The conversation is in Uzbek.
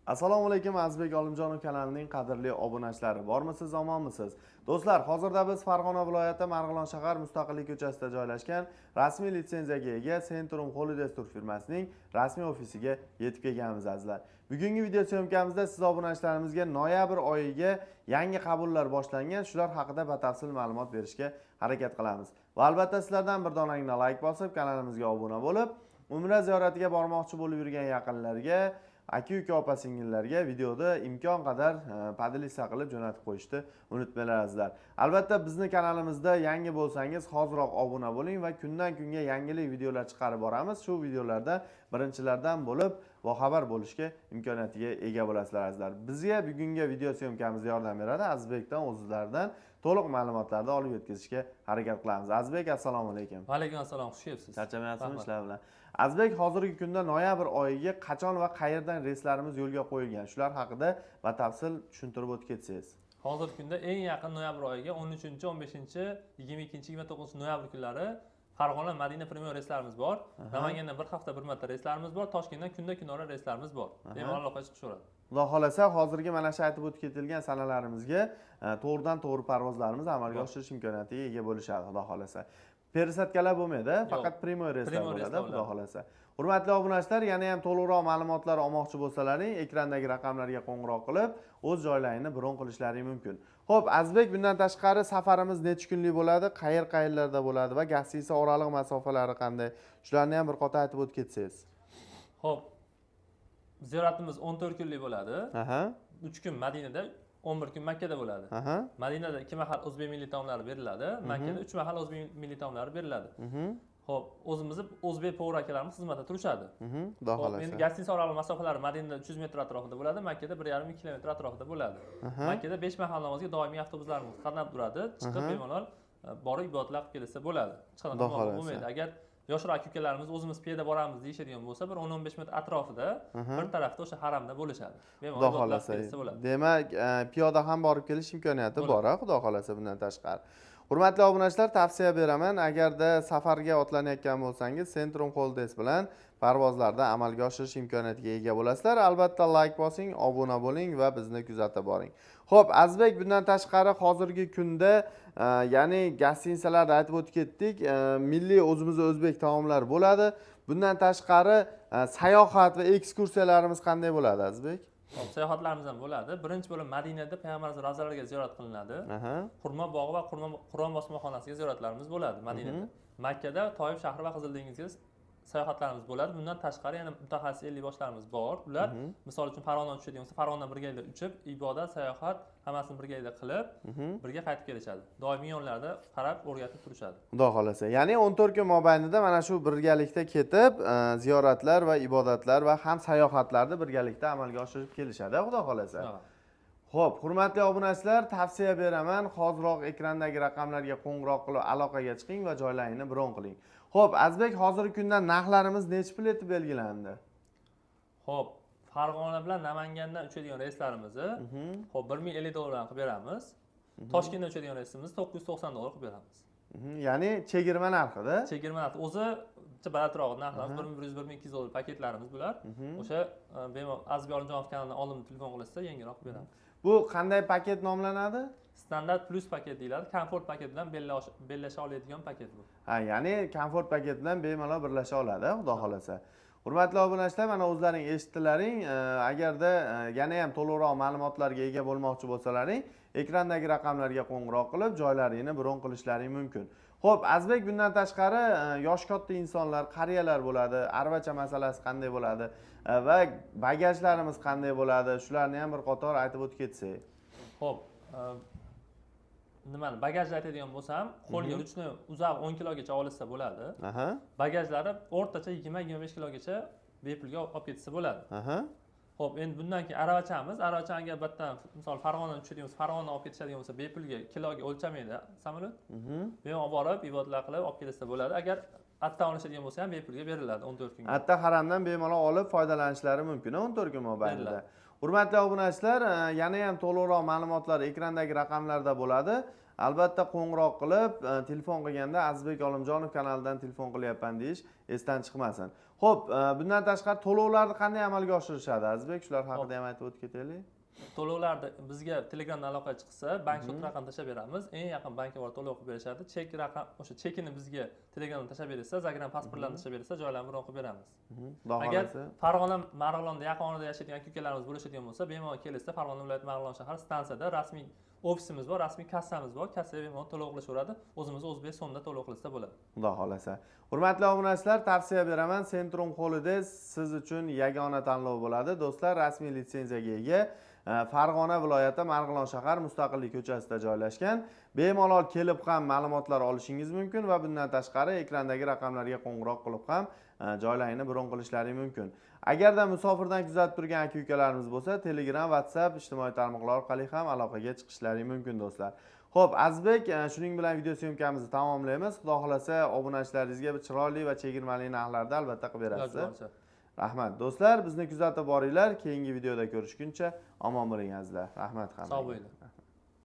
Assalomu alaykum, Azizbek Olimjonov kanalining qadrli obunachilari. Bormisiz, omonmisiz? Do'stlar, hozirda biz Farg'ona viloyati Marg'ilon shahar Mustaqillik ko'chasida joylashgan rasmiy litsenziyaga ega Centrum Holidays Tour firmasining rasmiy ofisiga yetib kelganmiz, azizlar. Bugungi video syomkamizda siz obunachilarimizga noyabr oyiga yangi qabullar boshlangan, shular haqida batafsil ma'lumot berishga harakat qilamiz. Va albatta sizlardan bir donangina like bosib, kanalimizga obuna bo'lib, Umra ziyoratiga bormoqchi bo'lib yurgan yaqinlarga, aka-uka opa-singillarga videoda imkon qadar podlista qilib jo'natib qo'yishni unutmanglar, azizlar. Albatta bizni kanalimizda yangi bo'lsangiz, hoziroq obuna bo'ling va kundan kunga yangilik videolar chiqarib boramiz. Shu videolarda birinchilardan bo'lib boxabar bo'lishga imkoniyatiga ega bo'lasizlar, azizlar. Bizga bugungi video syomkamizda yordam beradi Azizbekdan o'zlaridan to'liq ma'lumotlarni olib yetkazishga harakat qilamiz. Azizbek, assalomu alaykum. Va alaykum assalom, xush kelibsiz. Charchamayapsizmi ishlar bilan? Azizbek, hozirgi kunda noyabr oyiga qachon va qayerdan reyslarimiz yo'lga qo'yilgan? Shular haqida batafsil tushuntirib o'tib ketsangiz. Hozirgi kunda eng yaqin noyabr oyiga 13, 15, 22, 29 noyabr kunlari Farg'ona Madina Premier reyslarimiz bor. Namangandan bir hafta bir marta reyslarimiz bor. Toshkentdan kunda-kunora reyslarimiz bor. Bemalol aloqa chiqishaveradi. Xudo xolasa, hozirgi mana shu aytib o'tib ketilgan sanalarimizga to'g'ridan to'g'ri parvozlarimiz amalga oshirish imkoniyatiga ega bo'lishadi, xudo xolasa. Persatkalar bo'lmaydi, faqat primoy reyslar bo'ladi, xudo xolasa. Hurmatli obunachilar, yana ham to'liqroq ma'lumotlar olmoqchi bo'lsalaring, ekrandagi raqamlarga qo'ng'iroq qilib, o'z joylaringni bron qilishlaring mumkin. Xo'p, Azizbek, bundan tashqari safarimiz necha kunlik bo'ladi, qayerlarda bo'ladi va gastiniца oraliq masofalari qanday? Shularni ham bir qator aytib o'tib ketsangiz. Xo'p, ziyoratimiz 14 kunlik bo'ladi. 3 kun Madinada, 11 kun Makkada bo'ladi. Madinada 2 mahal o'zbek milliy taomlari beriladi, Makkada 3 mahal o'zbek milliy taomlari beriladi. Xo'p, o'zimizni o'zbek povur akalarimiz xizmatda turishadi. Xo'p, endi gastiniца oraliq masofalari Madinada 300 metr atrofida bo'ladi, Makkada 1,5 kilometr atrofida bo'ladi. Makkada 5 mahal namozga doimiy avtobuslarimiz qatnab turadi, chiqib bemalol borib ibodatlar qilib kelsa bo'ladi. Chiqadigan bo'lmaydi. Agar yoshroq aka-ukalarimiz o'zimiz piyoda boramiz deyishadigan bo'lsa, bir 10-15 metr atrofida bir tarafda o'sha haramda bo'lishadi. Bemalol ibodatlar qilib kelsa bo'ladi. Demak, piyoda ham borib kelish imkoniyati bor, xudo xolasa bundan tashqari. Hurmatli obunachilar, tavsiya beraman, agarda safarga otlanayotgan bo'lsangiz, Centrum Holidays bilan parvozlarda amalga oshirish imkoniyatiga ega bo'lasizlar. Albatta like bosing, obuna bo'ling va bizni kuzatib boring. Xo'p, Azizbek, bundan tashqari hozirgi kunda, ya'ni gastinisalarda aytib o'tib ketdik, milliy o'zimizda o'zbek taomlar bo'ladi. Bundan tashqari sayohat va ekskursiyalarimiz qanday bo'ladi, Azizbek? Sayohatlarimiz ham bo'ladi. Birinchi bo'lib Madinada Payg'ambarimiz ravzalariga ziyorat qilinadi. Xurmo bog'i va Qur'on bosmaxonasiga ziyoratlarimiz bo'ladi Madinada. Makkada Toyib shahri va Qizil dengizga sayohatlarimiz bo'ladi. Bundan tashqari yana mutaxassis 50 boshlarimiz bor. Ular misol uchun Farg'onadan tushadigan bo'lsa, Farg'onadan birgalikda uchib, ibodat, sayohat hammasini birgalikda qilib, birga qaytib kelishadi. Doimiy yo'llarda qarab, o'rgatib turishadi. Xudo xolasa. Ya'ni 14 kun mobaynida mana shu birgalikda ketib, ziyoratlar va ibodatlar va ham sayohatlarni birgalikda amalga oshirib kelishadi, xudo xolasa. Xo'p, hurmatli obunachilar, tavsiya beraman, hoziroq ekrandagi raqamlarga qo'ng'iroq qilib aloqaga chiqing va joylaringni bron qiling. Xo'p, Azizbek, hozirgi kunda narxlarimiz necha pul etib belgilandi? Xo'p, Farg'ona bilan Namangandan uchadigan reyslarimizni xo'p 1050 dollardan qilib beramiz. Toshkentdan uchadigan reysimizni 990 dollar qilib beramiz. Ya'ni chegirma narxida. Chegirma narxi o'zi balandroq narxlar 1100-1200 dollar paketlarimiz bular. O'sha bemalol Azizbek Olimjonov kanalidan oldin telefon qilsa yangiroq qilib beramiz. Bu qanday paket nomlanadi? Standart plus paket deyiladi. Komfort paket bilan bellasha oladigan paket bu. Ya'ni komfort paket bilan bemalol birlasha oladi, xudo xolasa. Hurmatli obunachilar, mana o'zlaring eshitdilaring. Agarda yana ham to'liqroq ma'lumotlarga ega bo'lmoqchi bo'lsalaring, ekrandagi raqamlarga qo'ng'iroq qilib, joylaringni bron qilishlaring mumkin. Xo'p, Azizbek, bundan tashqari yosh katta insonlar, qariyalar bo'ladi, arvacha masalasi qanday bo'ladi va bagajlarimiz qanday bo'ladi? Shularni ham bir qator aytib o'tib ketsak. Xo'p, nimani bagajni aytadigan bo'lsam, qo'lga ruchni uzoq 10 kilogacha olsa bo'ladi. Bagajlari o'rtacha 20-25 kilogacha bepulga olib ketsa bo'ladi. Xo'p, endi bundan keyin aravachamiz, aravachanga albatta misol Farg'onadan tushadigan bo'lsa, Farg'onadan olib ketishadigan bo'lsa, bepulga kiloga o'lchamaydi samolyot. Bemalol olib borib, ibodatlar qilib olib kelsa bo'ladi. Agar atdan olishadigan bo'lsa ham bepulga beriladi 14 kunga. Atta haramdan bemalol olib foydalanishlari mumkin 14 kun mobaynida. Hurmatli obunachilar, yana ham to'liqroq ma'lumotlar ekrandagi raqamlarda bo'ladi. Albatta qo'ng'iroq qilib, telefon qilganda Azizbek Olimjonov kanalidan telefon qilyapman deyish esdan chiqmasin. Xo'p, bundan tashqari to'lovlarni qanday amalga oshirishadi Azizbek? Shular haqida ham aytib o'tib ketaylik. To'lovlarni bizga Telegramdan aloqa chiqsa, bank shot raqam tashlab beramiz. Eng yaqin bankka borib to'lov qilib berishadi. Chek raqam, o'sha chekini bizga Telegramdan tashlab bersa, Zagram pasportlarini tashlab bersa, joylarni bron qilib beramiz. Agar Farg'ona, Marg'ilonda yaqin orada yashaydigan aka-ukalarimiz bo'lishadigan bo'lsa, bemalol kelsa Farg'ona viloyati Marg'ilon shahar stansiyada rasmiy ofisimiz bor, rasmiy kassamiz bor. Kassaga bemalol to'lov qilishaveradi. O'zimiz o'zbek so'mda to'lov qilsa bo'ladi. Xudo xolasa. Hurmatli obunachilar, tavsiya beraman. Centrum Holidays siz uchun yagona tanlov bo'ladi. Do'stlar, rasmiy litsenziyaga ega Farg'ona viloyati Marg'ilon shahar Mustaqillik ko'chasida joylashgan. Bemalol kelib ham ma'lumotlar olishingiz mumkin va bundan tashqari ekrandagi raqamlarga qo'ng'iroq qilib ham joylarini bron qilishlaring mumkin. Agarda musofirdan kuzatib turgan aka-ukalarimiz bo'lsa, Telegram, WhatsApp ijtimoiy tarmoqlar orqali ham aloqaga chiqishlaring mumkin do'stlar. Xo'p, Azizbek, shuning bilan video syomkamizni tamomlaymiz. Xudo xolasa, obunachilaringizga bir chiroyli va chegirmali narxlarda albatta qilib berasiz. Rahmat do'stlar, bizni kuzatib boringlar. Keyingi videoda ko'rishguncha omon bo'ling azizlar. Rahmat hammaga. Sog' bo'linglar.